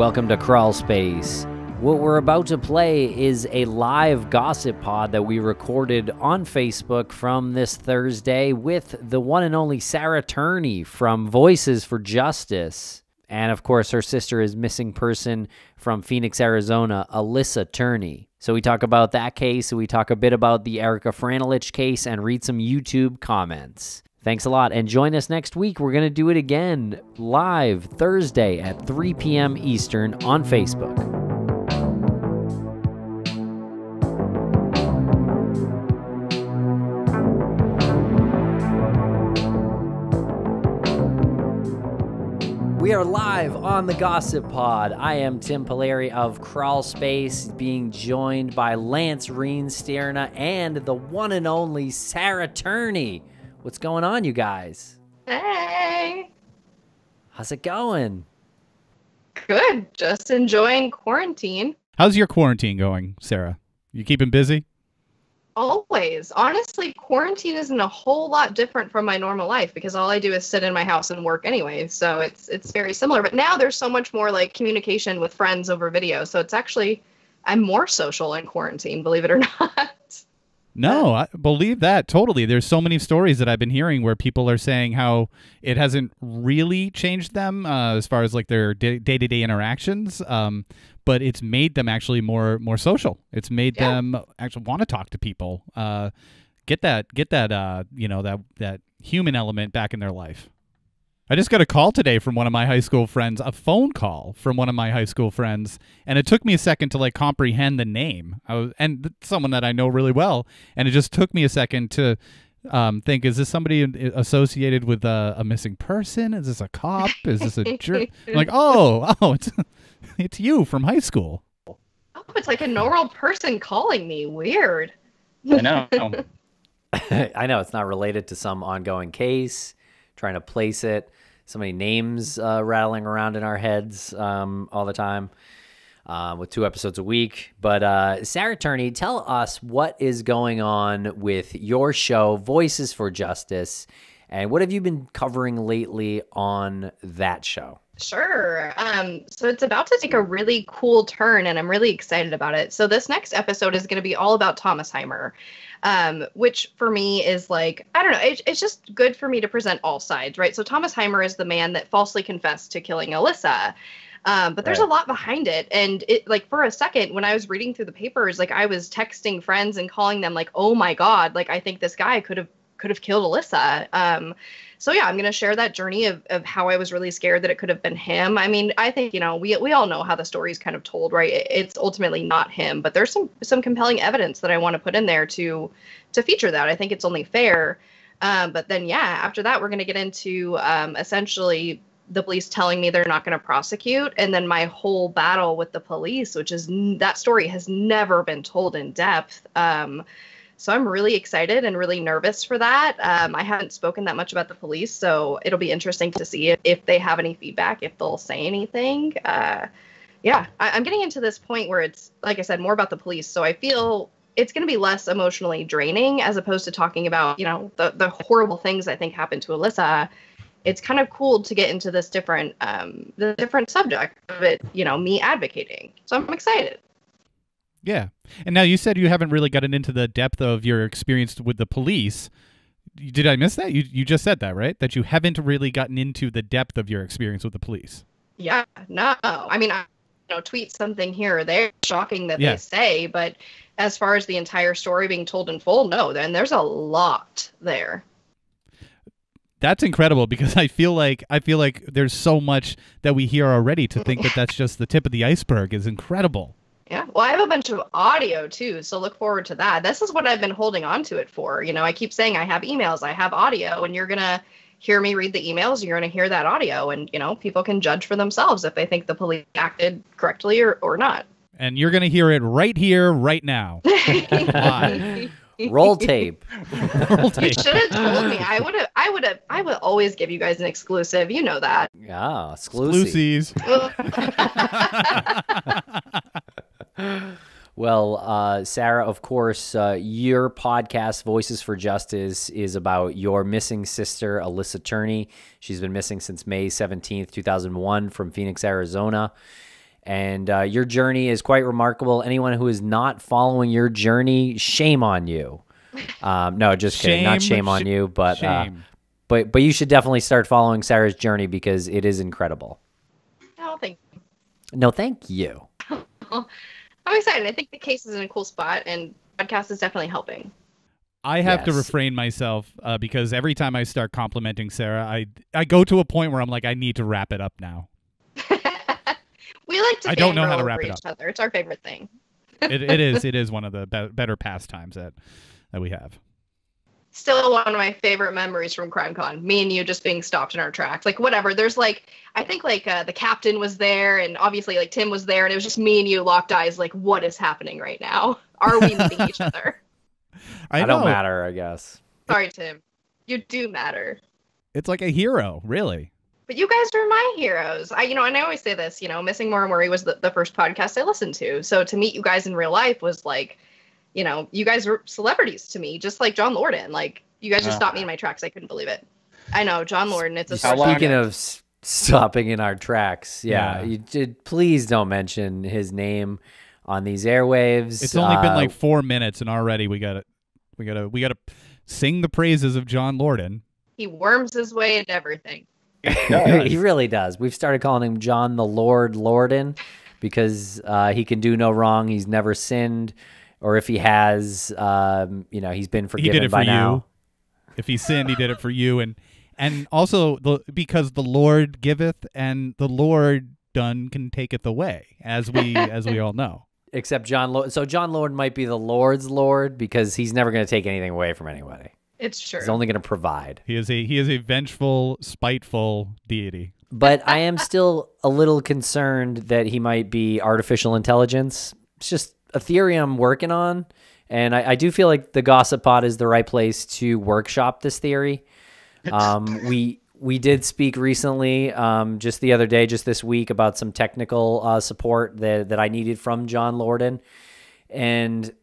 Welcome to Crawlspace. What we're about to play is a live gossip pod that we recorded on Facebook from this Thursday with the one and only Sarah Turney from Voices for Justice. And of course, her sister is missing person from Phoenix, Arizona, Alyssa Turney. So we talk about that case, we talk a bit about the Erica Franelich case, and read some YouTube comments. Thanks a lot, and join us next week. We're going to do it again live Thursday at 3 p.m. Eastern on Facebook. We are live on the Gossip Pod. I am Tim Polari of Crawlspace, being joined by Lance Reenstierna and the one and only Sarah Turney. What's going on, you guys? Hey. How's it going? Good. Just enjoying quarantine. How's your quarantine going, Sarah? You keeping busy? Always. Honestly, quarantine isn't a whole lot different from my normal life because all I do is sit in my house and work anyway. So it's very similar. But now there's so much more like communication with friends over video. So it's actually, I'm more social in quarantine, believe it or not. No, I believe that totally. There's so many stories that I've been hearing where people are saying how it hasn't really changed them as far as like their day-to-day interactions, but it's made them actually more social. It's made them actually want to talk to people, get that that human element back in their life. I just got a call today from one of my high school friends, a phone call from one of my high school friends, and it took me a second to like comprehend the name. And someone that I know really well, and it just took me a second to think: is this somebody associated with a missing person? Is this a cop? Is this a jerk? I'm like, oh, it's you from high school. Oh, it's like a normal person calling me. Weird. I know. I know it's not related to some ongoing case. Trying to place it. So many names rattling around in our heads all the time with 2 episodes a week. But Sarah Turney, tell us what is going on with your show, Voices for Justice, and what have you been covering lately on that show? Sure. So it's about to take a really cool turn, and I'm really excited about it. So this next episode is going to be all about Thomas Heimer, which for me is like, I don't know, it's just good for me to present all sides, right? So Thomas Heimer is the man that falsely confessed to killing Alyssa. But there's a lot behind it. And it, like, for a second, when I was reading through the papers, like, I was texting friends and calling them like, oh my God, like, I think this guy could have killed Alyssa. So yeah, I'm going to share that journey of how I was really scared that it could have been him. I mean, I think, we all know how the story is kind of told, right? It's ultimately not him, but there's some compelling evidence that I want to put in there to feature that. I think it's only fair. But then, yeah, after that, we're going to get into essentially the police telling me they're not going to prosecute. And then my whole battle with the police, which is that story has never been told in depth. So I'm really excited and really nervous for that. I haven't spoken that much about the police, so it'll be interesting to see if they have any feedback, if they'll say anything. I'm getting into this point where it's, like I said, more about the police. So I feel it's going to be less emotionally draining as opposed to talking about, the horrible things I think happened to Alyssa. It's kind of cool to get into this different subject of it, me advocating. So I'm excited. Yeah. And now you said you haven't really gotten into the depth of your experience with the police. Did I miss that? You just said that, right? That you haven't really gotten into the depth of your experience with the police. Yeah, no. I mean, I tweet something here or there, shocking that they say, but as far as the entire story being told in full, no, then there's a lot there. That's incredible because I feel like there's so much that we hear already. To think that that's just the tip of the iceberg is incredible. Yeah, well, I have a bunch of audio, too, so look forward to that. This is what I've been holding on to it for. I keep saying I have emails, I have audio, and you're going to hear me read the emails, you're going to hear that audio, and, people can judge for themselves if they think the police acted correctly or not. And you're going to hear it right here, right now. Live. Roll tape. Roll tape. You should have told me. I would always give you guys an exclusive. You know that. Yeah, exclusives. Well, Sarah, of course, your podcast, Voices for Justice, is about your missing sister, Alyssa Turney. She's been missing since May 17th, 2001 from Phoenix, Arizona. And your journey is quite remarkable. Anyone who is not following your journey, shame on you. No, just kidding. Not shame on you, but but you should definitely start following Sarah's journey because it is incredible. Oh, thank you. No, thank you. I'm excited. I think the case is in a cool spot, and podcast is definitely helping. I have to refrain myself because every time I start complimenting Sarah, I go to a point where I'm like, I need to wrap it up now. We like to. I don't know how to wrap it up. Other. It's our favorite thing. It is one of the better pastimes that we have. Still one of my favorite memories from CrimeCon. Me and you just being stopped in our tracks. Like, whatever. There's like, I think like the captain was there, and obviously like Tim was there, and it was just me and you locked eyes. Like, what is happening right now? Are we meeting each other? I don't matter, I guess. Sorry, Tim. You do matter. It's like a hero, really. But you guys are my heroes. And I always say this, Missing Maura Murray was the first podcast I listened to. So to meet you guys in real life was like, you guys were celebrities to me, just like John Lorden. Like, you guys just stopped me in my tracks. I couldn't believe it. I know, John Lorden, it's a Speaking of stopping in our tracks, you did. Please don't mention his name on these airwaves. It's only been like 4 minutes, and already we gotta sing the praises of John Lorden. He worms his way into everything. He really does. We've started calling him John the Lord Lorden because he can do no wrong. He's never sinned. Or if he has, he's been forgiven he did it by for now. You. If he sinned, he did it for you. And also because the Lord giveth and the Lord done can taketh away, as we all know. Except John Lord. So John Lord might be the Lord's Lord because he's never going to take anything away from anybody. It's true. He's only going to provide. He is a vengeful, spiteful deity. But I am still a little concerned that he might be artificial intelligence. It's just a theory I'm working on, and I do feel like the Gossip Pod is the right place to workshop this theory. We did speak recently, just the other day, just this week, about some technical support that I needed from John Lorden, and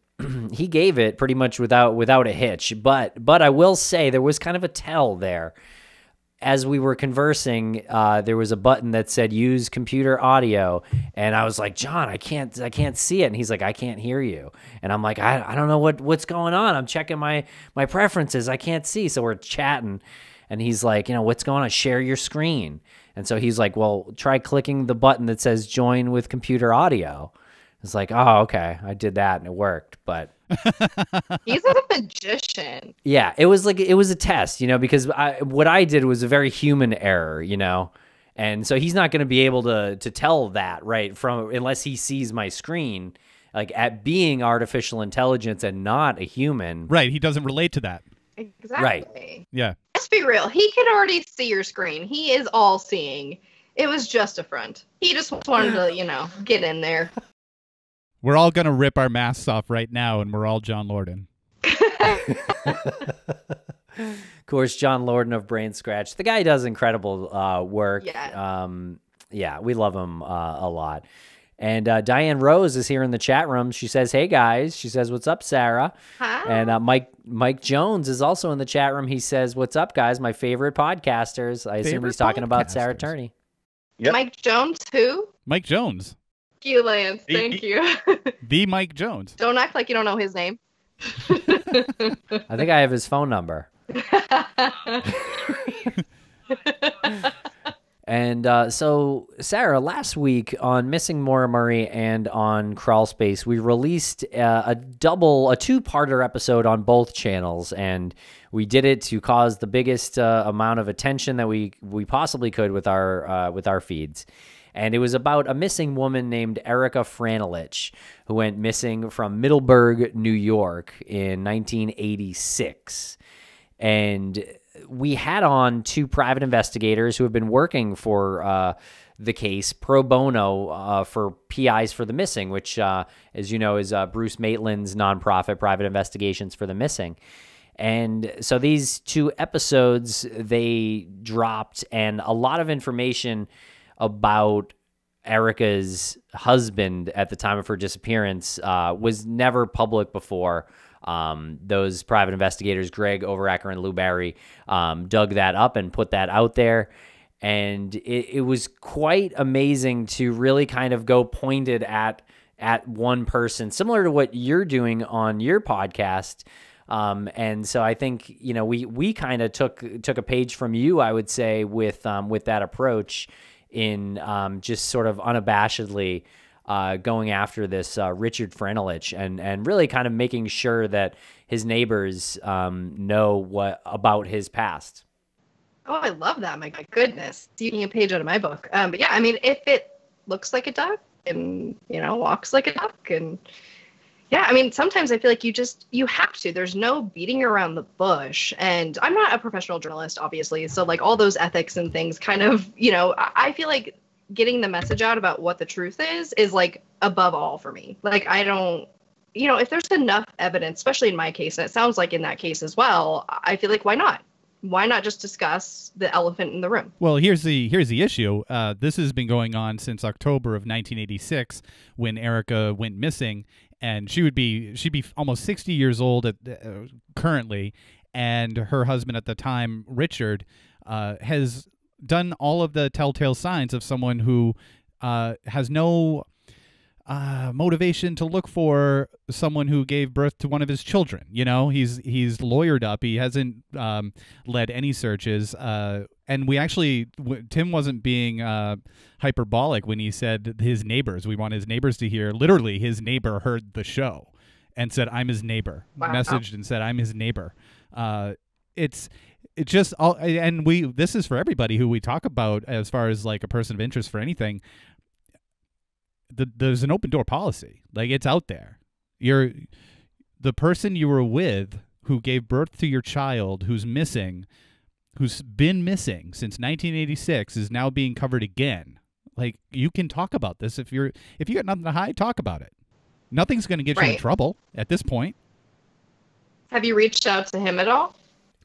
he gave it pretty much without a hitch. But I will say there was kind of a tell there. As we were conversing, there was a button that said use computer audio. And I was like, John, I can't see it. And he's like, I can't hear you. And I'm like, I don't know what's going on. I'm checking my preferences. I can't see. So we're chatting and he's like, what's going on? Share your screen. And so he's like, well, try clicking the button that says join with computer audio. It's like, oh, okay. I did that and it worked, but he's a magician. Yeah, it was a test, because what I did was a very human error, and so he's not going to be able to tell that right from unless he sees my screen, like at being artificial intelligence and not a human. Right, he doesn't relate to that. Exactly. Right. Yeah. Let's be real. He can already see your screen. He is all seeing. It was just a front. He just wanted to, get in there. We're all going to rip our masks off right now, and we're all John Lorden. Of course, John Lorden of Brain Scratch. The guy does incredible work. Yeah. We love him a lot. And Diane Rose is here in the chat room. She says, hey, guys. She says, what's up, Sarah? Hi. And Mike Jones is also in the chat room. He says, what's up, guys? My favorite podcasters. I assume he's talking about Sarah Turney. Yep. Mike Jones, who? Mike Jones. Thank you, Lance. Thank you. The Mike Jones. Don't act like you don't know his name. I think I have his phone number. And so, Sarah, last week on Missing Maura Murray and on Crawlspace, we released a two-parter episode on both channels, and we did it to cause the biggest amount of attention that we possibly could with our feeds. And it was about a missing woman named Erica Franelich, who went missing from Middleburg, New York in 1986. And we had on two private investigators who have been working for the case pro bono for PIs for the Missing, which, as you know, is Bruce Maitland's nonprofit, Private Investigations for the Missing. And so these two episodes, they dropped, and a lot of information about Erica's husband at the time of her disappearance was never public before. Those private investigators, Greg Overacker and Lou Barry, dug that up and put that out there. And it was quite amazing to really kind of go pointed at one person, similar to what you're doing on your podcast. And so I think, you know, we kind of took a page from you, I would say, with that approach in just sort of unabashedly going after this Richard Franelich and really kind of making sure that his neighbors know what about his past. Oh, I love that. My goodness. Taking a page out of my book. But yeah, I mean, if it looks like a duck and, you know, walks like a duck and yeah, I mean, sometimes I feel like you have to. There's no beating around the bush. And I'm not a professional journalist, obviously. So like all those ethics and things kind of, you know, I feel like getting the message out about what the truth is like above all for me. Like I don't, you know, if there's enough evidence, especially in my case, and it sounds like in that case as well, I feel like why not? Why not just discuss the elephant in the room? Well, here's the issue. This has been going on since October of 1986, when Erica went missing, and she'd be almost 60 years old currently, and her husband at the time, Richard, has done all of the telltale signs of someone who has no motivation to look for someone who gave birth to one of his children. You know, he's lawyered up. He hasn't led any searches. And we actually, Tim wasn't being hyperbolic when he said his neighbors. We want his neighbors to hear. Literally, his neighbor heard the show and said, "I'm his neighbor." Wow. Messaged and said, "I'm his neighbor." It's just all, and this is for everybody who we talk about as far as like a person of interest for anything. There's an open door policy. Like, it's out there. The person you were with who gave birth to your child who's missing, who's been missing since 1986, is now being covered again. Like, you can talk about this. If you got nothing to hide, talk about it. Nothing's going to get you in trouble at this point. Have you reached out to him at all?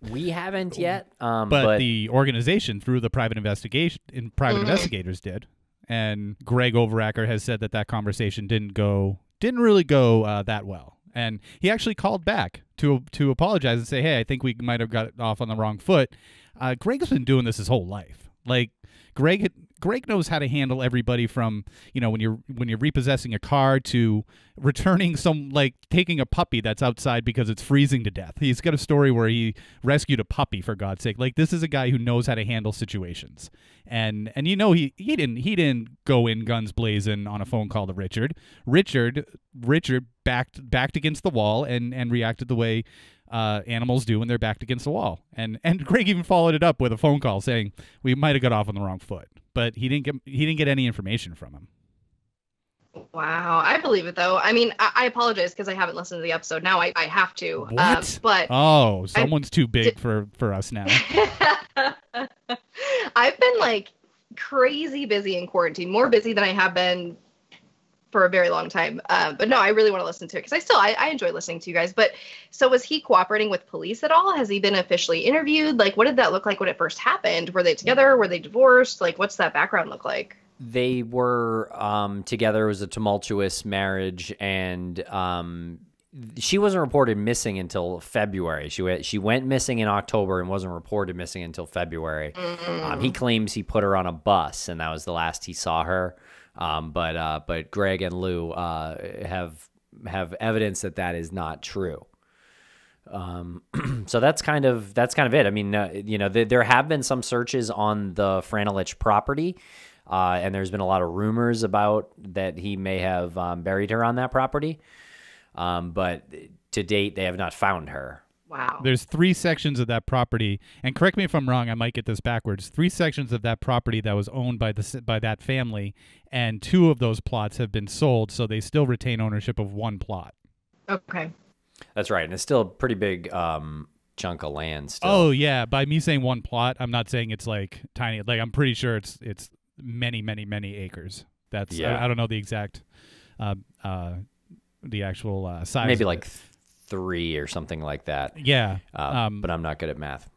We haven't yet. But the organization, through the private investigators did. And Greg Overacker has said that conversation didn't really go that well. And he actually called back to apologize and say, "Hey, I think we might have got off on the wrong foot." Greg's been doing this his whole life. Like, Greg knows how to handle everybody from, you know, when you're repossessing a car to returning taking a puppy that's outside because it's freezing to death. He's got a story where he rescued a puppy, for God's sake. Like, this is a guy who knows how to handle situations. And you know, he didn't go in guns blazing on a phone call to Richard. Richard backed against the wall and reacted the way animals do when they're backed against the wall. And Greg even followed it up with a phone call saying we might have got off on the wrong foot, but he didn't get any information from him. Wow, I believe it though. I mean, I apologize because I haven't listened to the episode. Now I have to. What? But someone's too big for us now. I've been like crazy busy in quarantine, more busy than I have been for a very long time. But no, I really want to listen to it because I enjoy listening to you guys. But so was he cooperating with police at all? Has he been officially interviewed? Like, what did that look like when it first happened? Were they together? Were they divorced? Like, what's that background look like? They were together. It was a tumultuous marriage, and she wasn't reported missing until February. She went missing in October and wasn't reported missing until February. He claims he put her on a bus, and that was the last he saw her. But Greg and Lou have evidence that is not true. So that's kind of it. I mean, there have been some searches on the Franelich property. And there's been a lot of rumors about that he may have buried her on that property. But to date, they have not found her. Wow. There's 3 sections of that property, and correct me if I'm wrong, I might get this backwards. 3 sections of that property that was owned by that family, and 2 of those plots have been sold, so they still retain ownership of 1 plot. Okay. That's right, and it's still a pretty big chunk of land still. Oh, yeah. By me saying 1 plot, I'm not saying it's like tiny. Like, I'm pretty sure it's many, many, many acres. That's I don't know the exact the actual size. Maybe like 3 or something like that. Yeah. But I'm not good at math.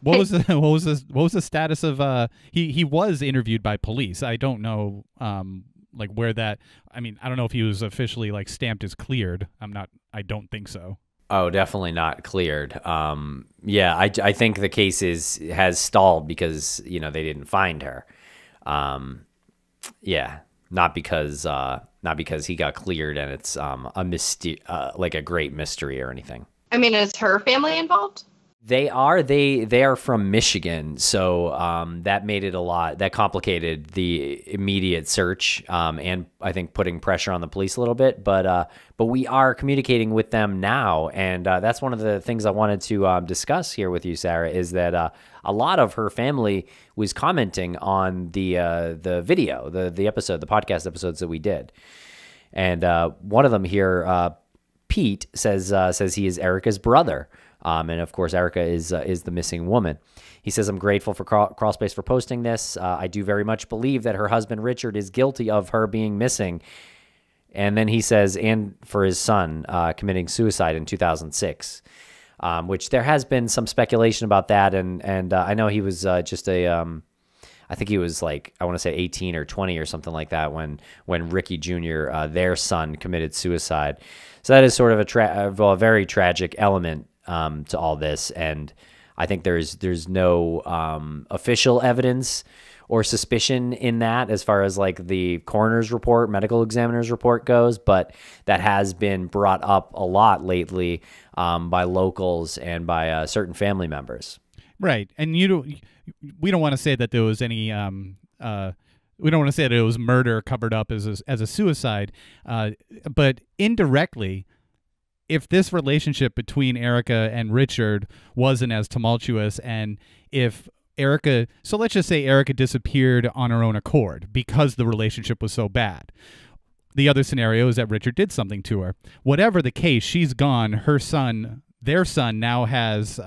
What was the status of he was interviewed by police. I don't know where that, I mean, I don't know if he was officially like stamped as cleared. I don't think so. Oh, definitely not cleared. Yeah, I think the case has stalled because they didn't find her. Yeah, not because he got cleared and it's like a great mystery or anything. I mean, is her family involved? They are from Michigan, so that made it that complicated the immediate search, and I think putting pressure on the police a little bit. But we are communicating with them now, and that's one of the things I wanted to discuss here with you, Sarah, is that a lot of her family was commenting on the video, the episode, the podcast episodes that we did, and one of them here, Pete says he is Erica's brother. And of course, Erica is the missing woman. He says, I'm grateful for Crawlspace for posting this. I do very much believe that her husband, Richard, is guilty of her being missing. And then he says, and for his son committing suicide in 2006, which there has been some speculation about that. And I know he was just I think he was like, I want to say 18 or 20 or something like that when Ricky Jr., their son, committed suicide. So that is sort of a very tragic element to all this, and I think there's no official evidence or suspicion in that as far as like the coroner's report, medical examiner's report goes, but that has been brought up a lot lately by locals and by certain family members. Right, and we don't want to say that there was any. We don't want to say that it was murder covered up as a suicide, but indirectly, if this relationship between Erica and Richard wasn't as tumultuous, and if Erica, so let's just say Erica disappeared on her own accord because the relationship was so bad. The other scenario is that Richard did something to her. Whatever the case, she's gone. Her son, their son, now has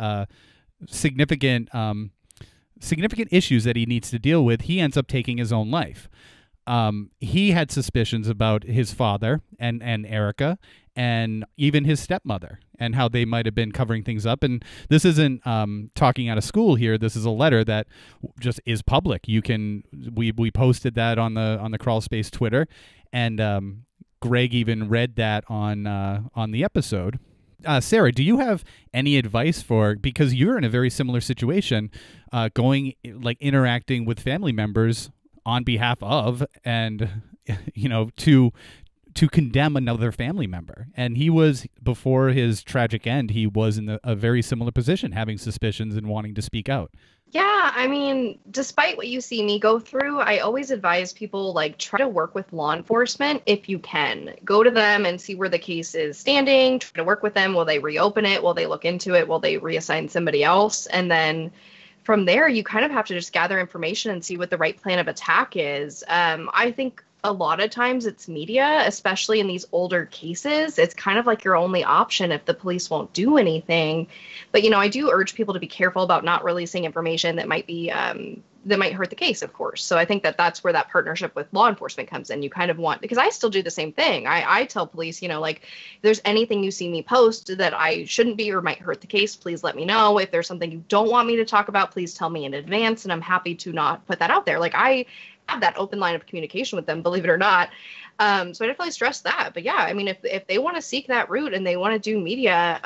significant issues that he needs to deal with. He ends up taking his own life. He had suspicions about his father and Erica, and even his stepmother, and how they might have been covering things up. And this isn't talking out of school here. This is a letter that just is public. We posted that on the Crawlspace Twitter, and Greg even read that on the episode. Sarah, do you have any advice because you're in a very similar situation, interacting with family members on behalf of, and to condemn another family member. And he was, before his tragic end, he was in a very similar position, having suspicions and wanting to speak out. Yeah, I mean, despite what you see me go through, I always advise people, try to work with law enforcement if you can. Go to them and see where the case is standing, try to work with them. Will they reopen it? Will they look into it? Will they reassign somebody else? And then from there, you kind of have to just gather information and see what the right plan of attack is. I think a lot of times it's media, especially in these older cases. It's kind of like your only option if the police won't do anything. But, I do urge people to be careful about not releasing information that might be that might hurt the case, of course. So I think that's where that partnership with law enforcement comes in. You kind of want, because I still do the same thing. I tell police, if there's anything you see me post that I shouldn't be or might hurt the case, please let me know. If there's something you don't want me to talk about, please tell me in advance, and I'm happy to not put that out there. I have that open line of communication with them, believe it or not. So I definitely stress that. But yeah, I mean, if they want to seek that route and they want to do media,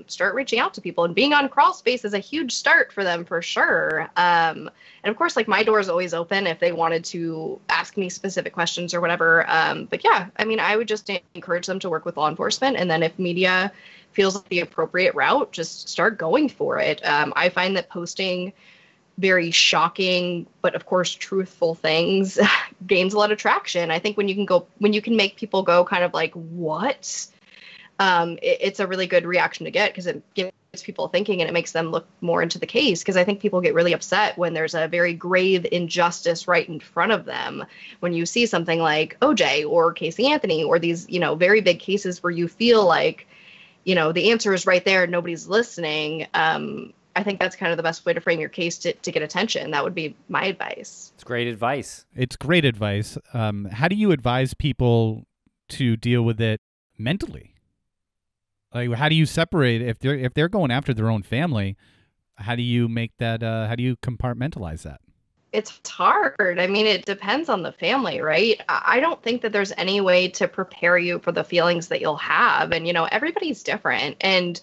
start reaching out to people, and being on Crawlspace is a huge start for them for sure. And of course, my door is always open if they wanted to ask me specific questions or whatever. But yeah, I mean, I would just encourage them to work with law enforcement. And then if media feels like the appropriate route, just start going for it. I find that posting very shocking, but of course truthful things gains a lot of traction. I think when you can make people go kind of like, what? It's a really good reaction to get, because it gets people thinking and it makes them look more into the case. Because I think people get really upset when there's a very grave injustice right in front of them. When you see something like OJ or Casey Anthony or these, very big cases where you feel like, the answer is right there, nobody's listening. I think that's kind of the best way to frame your case to get attention. That would be my advice. It's great advice. It's great advice. How do you advise people to deal with it mentally? How do you separate if they're going after their own family? How do you make that? How do you compartmentalize that? It's hard. I mean, it depends on the family, right? I don't think that there's any way to prepare you for the feelings that you'll have. And, everybody's different. And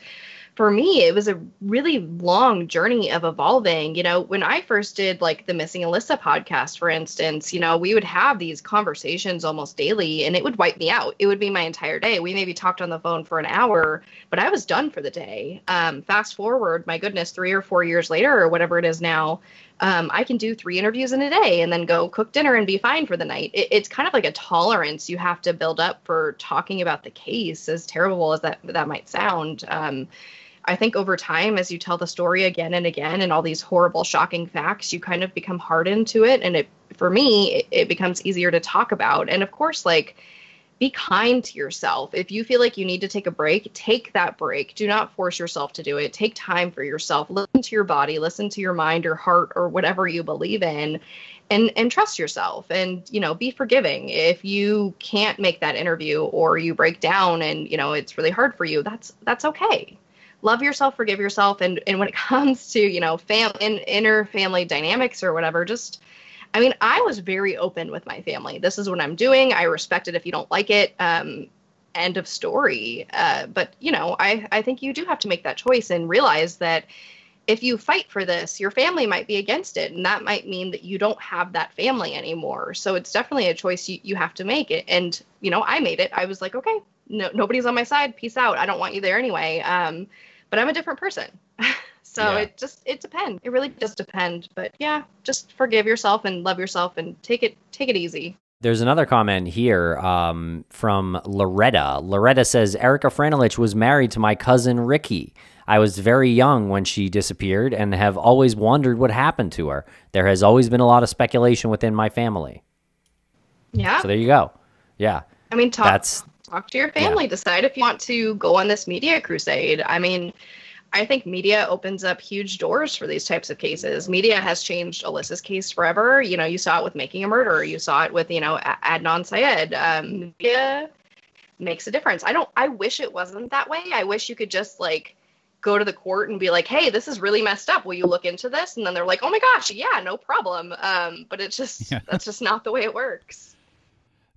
for me, it was a really long journey of evolving. When I first did like the Missing Alyssa podcast, for instance, we would have these conversations almost daily and it would wipe me out. It would be my entire day. We maybe talked on the phone for an hour, but I was done for the day. Fast forward, my goodness, 3 or 4 years later or whatever it is now, I can do 3 interviews in a day and then go cook dinner and be fine for the night. It's kind of like a tolerance you have to build up for talking about the case, as terrible as that might sound. I think over time, as you tell the story again and again and all these horrible, shocking facts, you kind of become hardened to it. And for me, it becomes easier to talk about. And of course, like, be kind to yourself. If you feel like you need to take a break, take that break. Do not force yourself to do it. Take time for yourself. Listen to your body, listen to your mind or heart or whatever you believe in, and trust yourself. And, be forgiving. If you can't make that interview or you break down and, it's really hard for you, that's okay. Love yourself, forgive yourself. And when it comes to, inner family dynamics or whatever, I was very open with my family. This is what I'm doing. I respect it if you don't like it. End of story. But, I think you do have to make that choice and realize that if you fight for this, your family might be against it. And that might mean that you don't have that family anymore. So it's definitely a choice you have to make it. And, I made it. I was like, okay, no, nobody's on my side. Peace out. I don't want you there anyway. But I'm a different person. So yeah. It depends. It really does depend. But yeah, just forgive yourself and love yourself and take it easy. There's another comment here from Loretta. Loretta says, Erica Franelich was married to my cousin Ricky. I was very young when she disappeared and have always wondered what happened to her. There has always been a lot of speculation within my family. Yeah. So there you go. Yeah. I mean, talk to your family. Yeah. Decide if you want to go on this media crusade. I mean, I think media opens up huge doors for these types of cases. Media has changed Alyssa's case forever. You saw it with Making a Murderer. You saw it with, Adnan Syed. Media makes a difference. I wish it wasn't that way. I wish you could just go to the court and be like, hey, this is really messed up. Will you look into this? And then they're like, oh my gosh, yeah, no problem. But it's just, that's just not the way it works.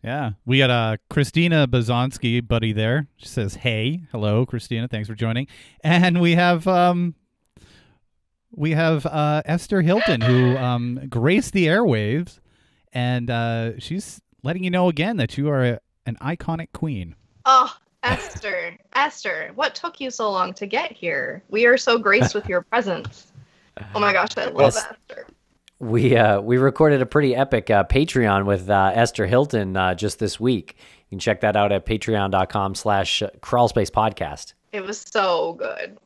Yeah, we got Christina Bazonsky, buddy there. She says, hey, hello, Christina, thanks for joining. And we have Esther Hilton, who graced the airwaves, and she's letting you know again that you are an iconic queen. Oh, Esther, what took you so long to get here? We are so graced with your presence. Oh my gosh, I love Esther. We recorded a pretty epic Patreon with Esther Hilton just this week. You can check that out at patreon.com/Crawlspace podcast. It was so good.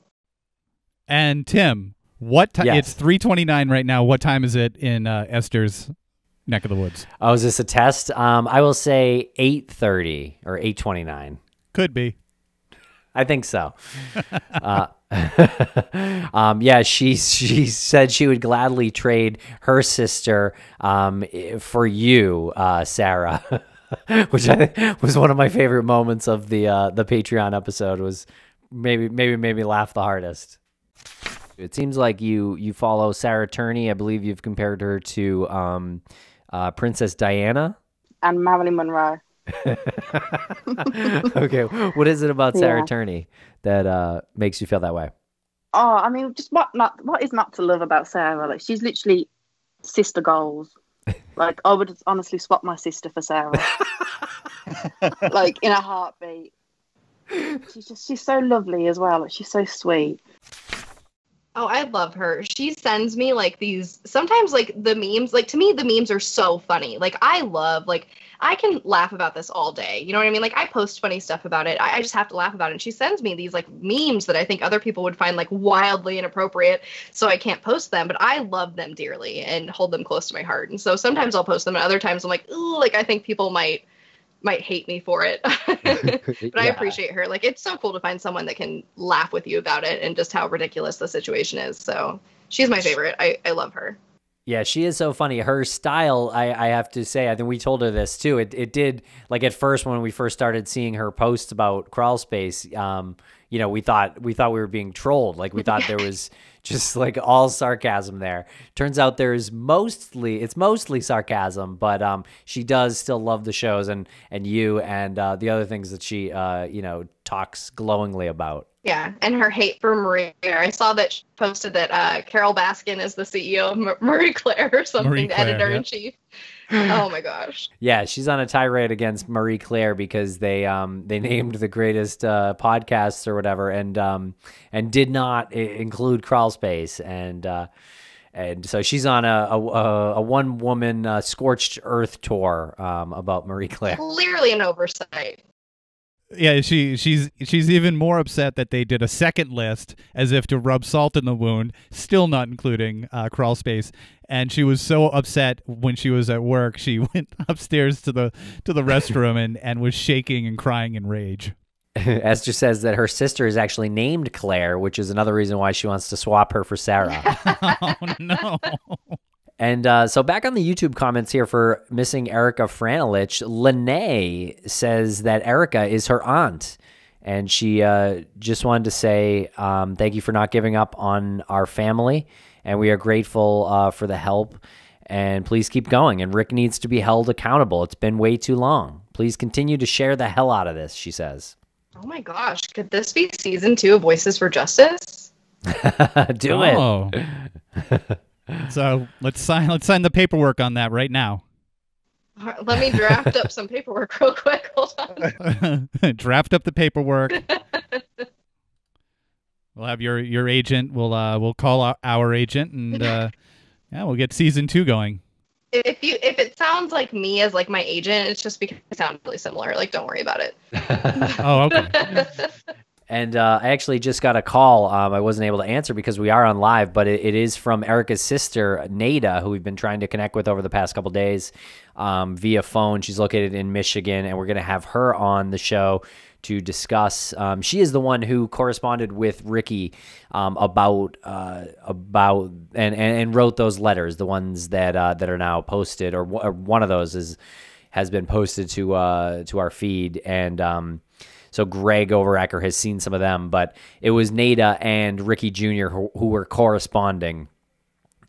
And Tim, what time? Yes. It's 3:29 right now. What time is it in Esther's neck of the woods? Oh, is this a test? I will say 8:30 or 8:29. Could be. I think so. Yeah, she said she would gladly trade her sister for you, Sarah, which I think was one of my favorite moments of the Patreon episode. Was maybe made me laugh the hardest. It seems like you follow Sarah Turney. I believe you've compared her to Princess Diana and Marilyn Monroe. Okay, what is it about Sarah Turney that makes you feel that way? Oh, I mean, just what is not to love about Sarah? Like, she's literally sister goals. Like, I would honestly swap my sister for Sarah. Like, in a heartbeat. She's so lovely as well. Like, she's so sweet. Oh, I love her. She sends me these, sometimes the memes, to me, the memes are so funny. I can laugh about this all day. You know what I mean? I post funny stuff about it. I just have to laugh about it. And she sends me these memes that I think other people would find wildly inappropriate. So I can't post them, but I love them dearly and hold them close to my heart. And so sometimes I'll post them and other times I'm like, ooh, I think people might hate me for it. But I appreciate her. It's so cool to find someone that can laugh with you about it and just how ridiculous the situation is. So she's my favorite. I love her. Yeah, she is so funny. Her style, I have to say, I think we told her this too. It did, at first when we first started seeing her posts about Crawlspace, we thought we were being trolled. Like we thought there was just like all sarcasm there. Turns out it's mostly sarcasm, but she does still love the shows and you and the other things that she talks glowingly about. Yeah, and her hate for Marie Claire. I saw that she posted that Carol Baskin is the CEO of Marie Claire or something, the editor-in-chief. Oh my gosh. Yeah, she's on a tirade against Marie Claire because they named the greatest podcasts or whatever and did not include Crawlspace and so she's on a one-woman scorched earth tour about Marie Claire. Clearly an oversight. Yeah, she's even more upset that they did a second list as if to rub salt in the wound, still not including Crawlspace. And she was so upset when she was at work, she went upstairs to the restroom and was shaking and crying in rage. Esther says that her sister is actually named Claire, which is another reason why she wants to swap her for Sarah. Oh no. And so back on the YouTube comments here for missing Erica Franelich, Lene says that Erica is her aunt. And she just wanted to say thank you for not giving up on our family. And we are grateful for the help. And please keep going. And Rick needs to be held accountable. It's been way too long. Please continue to share the hell out of this, she says. Oh my gosh. Could this be season 2 of Voices for Justice? Do it. So let's sign the paperwork on that right now. Let me draft up some paperwork real quick. Hold on. Draft up the paperwork. We'll have your agent. We'll call our agent and we'll get season 2 going. If it sounds like me as like my agent, it's just because it sounds really similar. Like, don't worry about it. Oh, okay. And I actually just got a call. I wasn't able to answer because we are on live, but it is from Erica's sister, Nada, who we've been trying to connect with over the past couple days via phone. She's located in Michigan, and we're going to have her on the show to discuss. She is the one who corresponded with Ricky about and wrote those letters, the ones that are now posted, or one of those has been posted to our feed, and so Greg Overacker has seen some of them, but it was Nada and Ricky Jr. who were corresponding,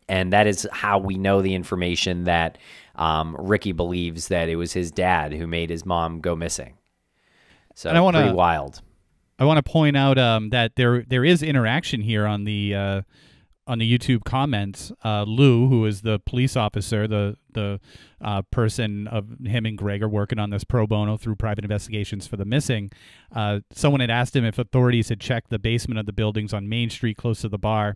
and that is how we know the information that Ricky believes that it was his dad who made his mom go missing. So pretty wild. I want to point out that there is interaction here on the YouTube comments. Lou, who is the police officer, the person of him and Greg are working on this pro bono through private investigations for the missing. Someone had asked him if authorities had checked the basement of the buildings on Main Street close to the bar.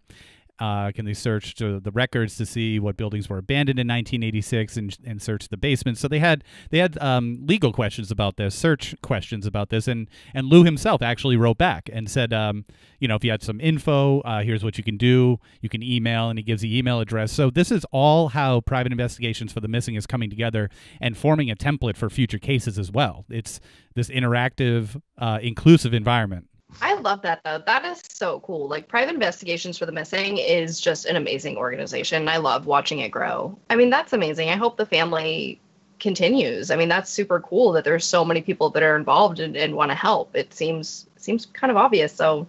Can they search the records to see what buildings were abandoned in 1986 and search the basement? So they had legal questions about this, search questions about this, and Lou himself actually wrote back and said, if you had some info, here's what you can do. You can email, and he gives the email address. So this is all how private investigations for the missing is coming together and forming a template for future cases as well. It's this interactive, inclusive environment. I love that, though. That is so cool. Like, Private Investigations for the Missing is just an amazing organization. I love watching it grow. I mean, that's amazing. I hope the family continues. I mean, that's super cool that there's so many people that are involved and want to help. It seems kind of obvious. So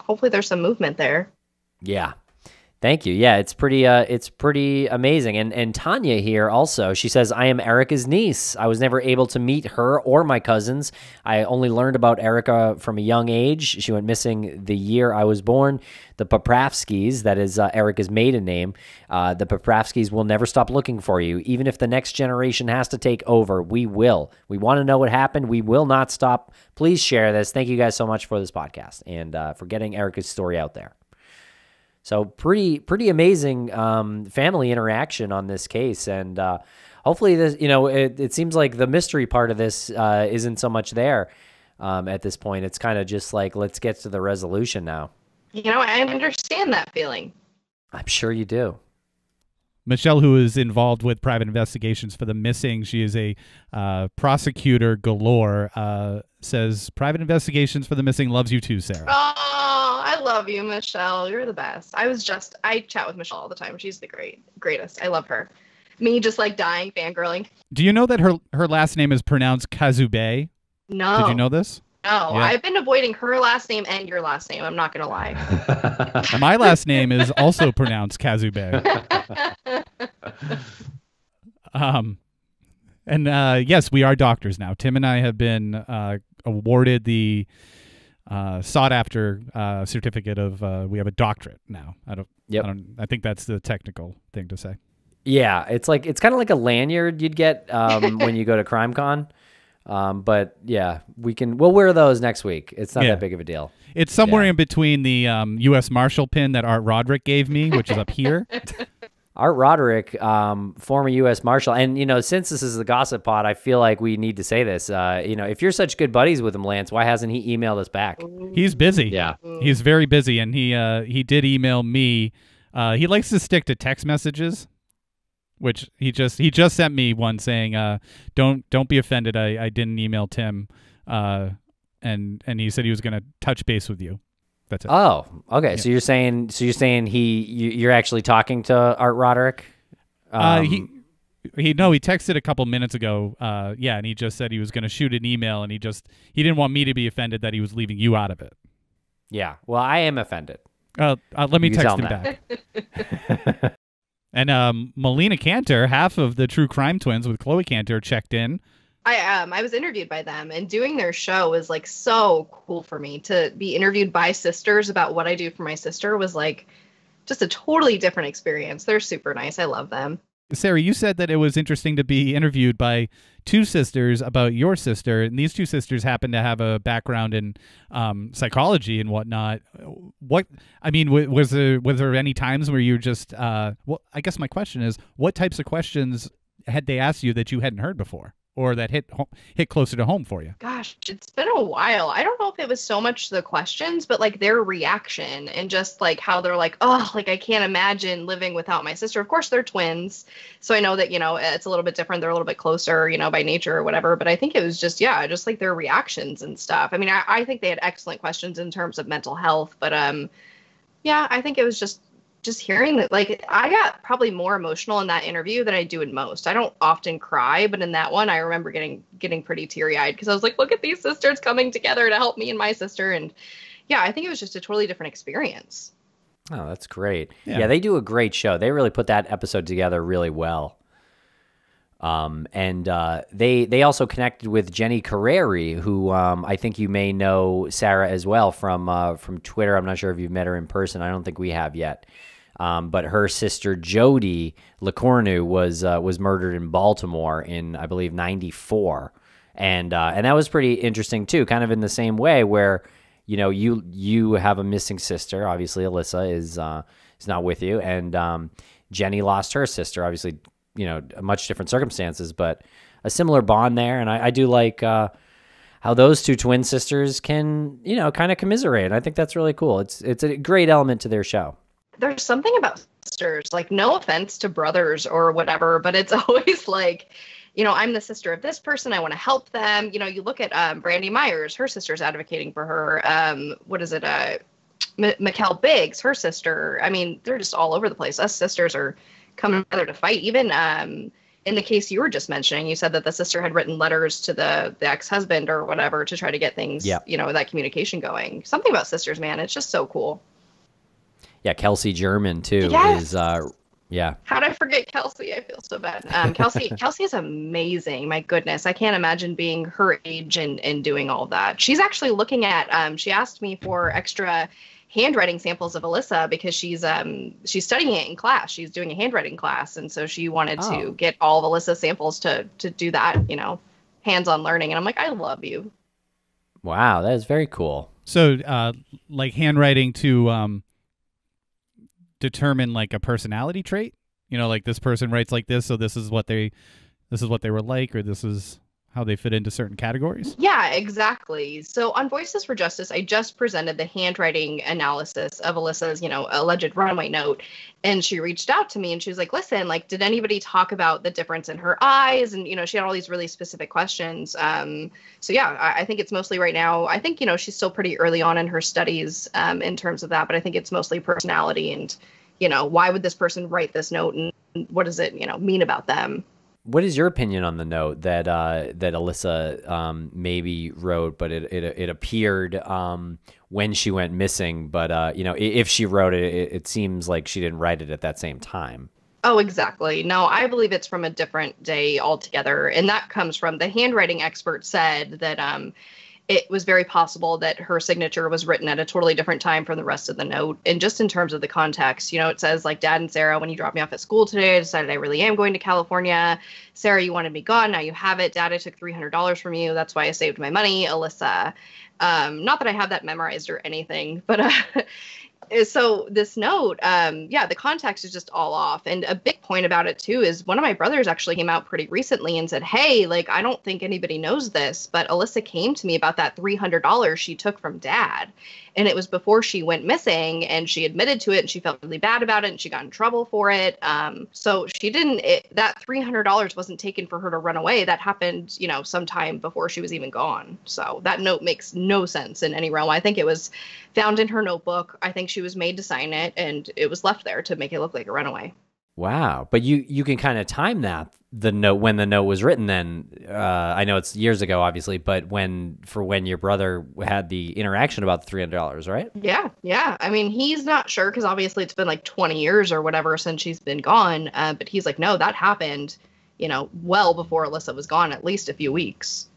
hopefully there's some movement there. Yeah. Thank you. Yeah, it's pretty amazing. And Tanya here also, she says, I am Erica's niece. I was never able to meet her or my cousins. I only learned about Erica from a young age. She went missing the year I was born. The Popravskis, that is Erica's maiden name, the Popravskis will never stop looking for you. Even if the next generation has to take over, we will. We want to know what happened. We will not stop. Please share this. Thank you guys so much for this podcast and for getting Erica's story out there. So pretty amazing family interaction on this case, and hopefully this, it seems like the mystery part of this isn't so much there at this point. It's kind of just like, let's get to the resolution now. I understand that feeling. I'm sure you do. Michelle, who is involved with private investigations for the missing, she is a prosecutor galore, says private investigations for the missing loves you too, Sarah. Oh, I love you, Michelle. You're the best. I chat with Michelle all the time. She's the greatest. I love her. Me just like dying, fangirling. Do you know that her last name is pronounced Kazube? No. Did you know this? I've been avoiding her last name and your last name. I'm not going to lie. My last name is also pronounced Kazube. Yes, we are doctors now. Tim and I have been awarded the sought-after certificate of we have a doctorate now. I think that's the technical thing to say. Yeah, it's kind of like a lanyard you'd get when you go to CrimeCon. But yeah, we'll wear those next week. It's not that big of a deal. It's somewhere in between the U.S. Marshal pin that Art Roderick gave me, which is up here. Art Roderick, former U.S. Marshal. And, since this is the Gossip Pod, I feel like we need to say this. If you're such good buddies with him, Lance, why hasn't he emailed us back? He's busy. Yeah. He's very busy, and he did email me. He likes to stick to text messages, which he just sent me one saying, don't be offended. I didn't email Tim. And he said he was going to touch base with you. That's it. Oh, okay. Yeah. So you're saying you're actually talking to Art Roderick? He texted a couple minutes ago. And he just said he was going to shoot an email, and he didn't want me to be offended that he was leaving you out of it. Yeah. Well, I am offended. Let me text him back. And Melina Cantor, half of the True Crime Twins with Chloe Cantor, checked in. I was interviewed by them, and doing their show was like so cool for me. To be interviewed by sisters about what I do for my sister was like just a totally different experience. They're super nice. I love them. Sarah, you said that it was interesting to be interviewed by two sisters about your sister, and these two sisters happen to have a background in psychology and whatnot. Was there any times where you just I guess my question is, what types of questions had they asked you that you hadn't heard before, or that hit closer to home for you? Gosh, it's been a while. I don't know if it was so much the questions, but like their reaction and just like how they're like, oh, like I can't imagine living without my sister. Of course, they're twins, so I know that, it's a little bit different. They're a little bit closer, by nature or whatever. But I think it was just like their reactions and stuff. I mean, I think they had excellent questions in terms of mental health, but I think it was just hearing that, like, I got probably more emotional in that interview than I do in most. I don't often cry, but in that one, I remember getting pretty teary-eyed because I was like, look at these sisters coming together to help me and my sister. And yeah, I think it was just a totally different experience. Oh, that's great. Yeah, they do a great show. They really put that episode together really well. They also connected with Jenny Carreri, who I think you may know, Sarah, as well from Twitter. I'm not sure if you've met her in person. I don't think we have yet. But her sister Jody LeCornu was murdered in Baltimore in, I believe, 94, and that was pretty interesting too. Kind of in the same way where you have a missing sister. Obviously, Alyssa is not with you, and Jenny lost her sister. Obviously, much different circumstances, but a similar bond there. And I do like how those two twin sisters can kind of commiserate. I think that's really cool. It's a great element to their show. There's something about sisters, like, no offense to brothers or whatever, but it's always like, I'm the sister of this person. I want to help them. You look at Brandy Myers, her sister's advocating for her. Mikkel Biggs, her sister. I mean, they're just all over the place. Us sisters are coming together to fight. Even in the case you were just mentioning, you said that the sister had written letters to the ex-husband or whatever to try to get things, that communication going. Something about sisters, man. It's just so cool. Yeah, Kelsey German too is How'd I forget Kelsey? I feel so bad. Kelsey is amazing. My goodness, I can't imagine being her age and doing all that. She's actually looking at. She asked me for extra handwriting samples of Alyssa because she's studying it in class. She's doing a handwriting class, and so she wanted to get all of Alyssa's samples to do that. Hands-on learning. And I'm like, I love you. Wow, that is very cool. So, like handwriting to determine like a personality trait, like this person writes like this, so this is what they were like, or this is how they fit into certain categories. Yeah, exactly. So on Voices for Justice, I just presented the handwriting analysis of Alyssa's, alleged runaway note, and she reached out to me and she was like, listen, like, did anybody talk about the difference in her eyes? And she had all these really specific questions. So yeah, I think it's mostly right now. I think she's still pretty early on in her studies in terms of that, but I think it's mostly personality and why would this person write this note and what does it mean about them? What is your opinion on the note that that Alyssa maybe wrote, but it appeared when she went missing? But you know, if she wrote it, it seems like she didn't write it at that same time. Oh, exactly. No, I believe it's from a different day altogether, and that comes from the handwriting expert said that it was very possible that her signature was written at a totally different time from the rest of the note. And just in terms of the context, you know, it says like, Dad and Sarah, when you dropped me off at school today, I decided I really am going to California. Sarah, you wanted me gone. Now you have it. Dad, I took $300 from you. That's why I saved my money. Alyssa. Not that I have that memorized or anything, but so this note, yeah, the context is just all off. And a big point about it too is one of my brothers actually came out pretty recently and said, hey, like, I don't think anybody knows this, but Alyssa came to me about that $300 she took from Dad. And it was before she went missing, and she admitted to it, and she felt really bad about it, and she got in trouble for it. So she didn't, that $300 wasn't taken for her to run away. That happened, you know, sometime before she was even gone. So that note makes no sense in any realm. I think it was found in her notebook. I think she was made to sign it, and it was left there to make it look like a runaway. Wow. But you can kind of time that, the note, when the note was written then. I know it's years ago, obviously, but when your brother had the interaction about the $300, right? Yeah. I mean, he's not sure because obviously it's been like 20 years or whatever since she's been gone. But he's like, no, that happened, you know, well before Alyssa was gone, at least a few weeks.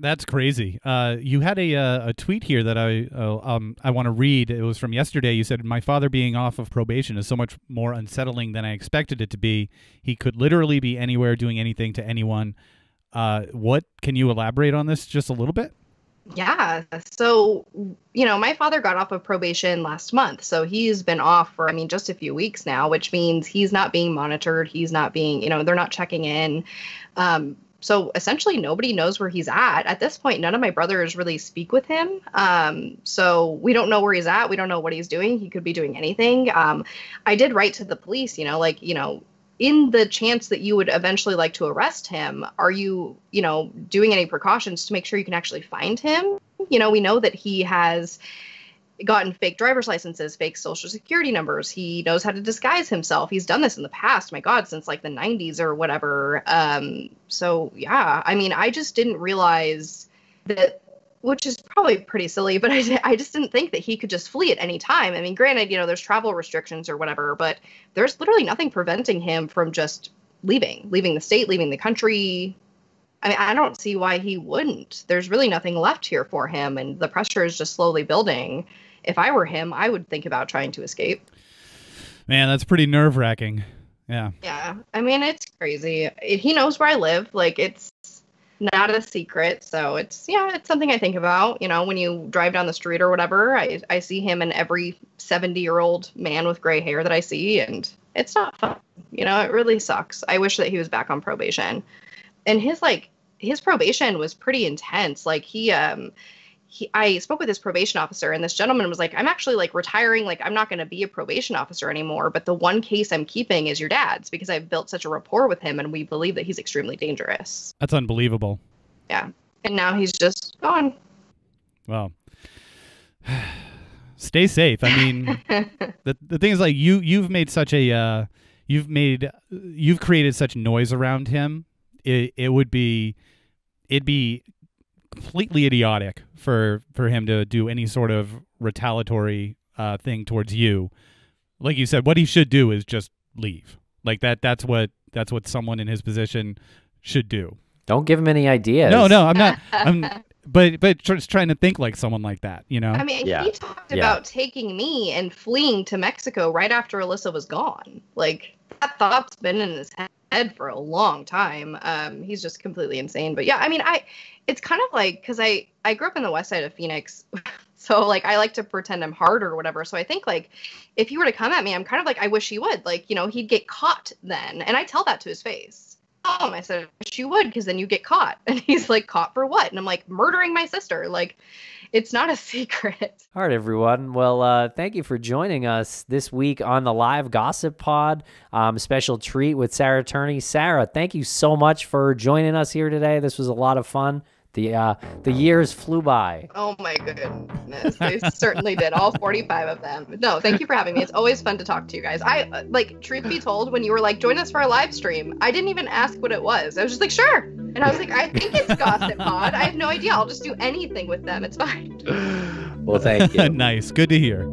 That's crazy. You had a tweet here that I want to read. It was from yesterday. You said, my father being off of probation is so much more unsettling than I expected it to be. He could literally be anywhere doing anything to anyone. What can you elaborate on this just a little bit? Yeah. So, you know, my father got off of probation last month. So he's been off for, I mean, just a few weeks now, which means he's not being monitored. He's not being, you know, they're not checking in. So essentially nobody knows where he's at this point. None of my brothers really speak with him. So we don't know where he's at. We don't know what he's doing. He could be doing anything. I did write to the police, you know, like, you know, in the chance that you would eventually like to arrest him, are you, you know, doing any precautions to make sure you can actually find him? You know, we know that he has gotten fake driver's licenses, fake social security numbers. He knows how to disguise himself. He's done this in the past, my God, since like the 90s or whatever. So yeah, I mean, I just didn't realize that, which is probably pretty silly, but I just didn't think that he could just flee at any time. I mean, granted, you know, there's travel restrictions or whatever, but there's literally nothing preventing him from just leaving the state, leaving the country. I mean, I don't see why he wouldn't. There's really nothing left here for him, and the pressure is just slowly building. If I were him, I would think about trying to escape. Man, that's pretty nerve-wracking. Yeah. Yeah. I mean, it's crazy. He knows where I live. Like, it's not a secret. So it's something I think about. You know, when you drive down the street or whatever, I see him in every 70-year-old man with gray hair that I see, and it's not fun. You know, it really sucks. I wish that he was back on probation. And his probation was pretty intense. Like, I spoke with his probation officer, and this gentleman was like, I'm actually like retiring. Like, I'm not going to be a probation officer anymore. But the one case I'm keeping is your dad's, because I've built such a rapport with him, and we believe that he's extremely dangerous. That's unbelievable. Yeah. And now he's just gone. Well, stay safe. I mean, the thing is, like, you've made such a, you've created such noise around him. It'd be completely idiotic for him to do any sort of retaliatory thing towards you. Like you said, what he should do is just leave. Like that's what someone in his position should do. Don't give him any ideas. No, I'm not. But just trying to think like someone like that, you know? I mean, he talked about taking me and fleeing to Mexico right after Alyssa was gone. Like, that thought's been in his head for a long time. He's just completely insane. But yeah, I mean, it's kind of like, because I grew up in the west side of Phoenix, so like I like to pretend I'm hard or whatever. So I think like if he were to come at me, I'm kind of like, I wish he would. Like, you know, he'd get caught then. And I tell that to his face. I said, I wish you would, because then you get caught. And he's like, caught for what? And I'm like, murdering my sister. Like, it's not a secret. All right, everyone. Well, thank you for joining us this week on the Live Gossip Pod. Special treat with Sarah Turney. Sarah, thank you so much for joining us here today. This was a lot of fun. The years flew by. Oh my goodness, they certainly did. All 45 of them. No, thank you for having me. It's always fun to talk to you guys. I like, truth be told, when you were like, join us for a live stream, I didn't even ask what it was. I was just like, sure. And I was like, I think it's Gossip Pod. I have no idea. I'll just do anything with them. It's fine. Well, thank you. Nice. Good to hear.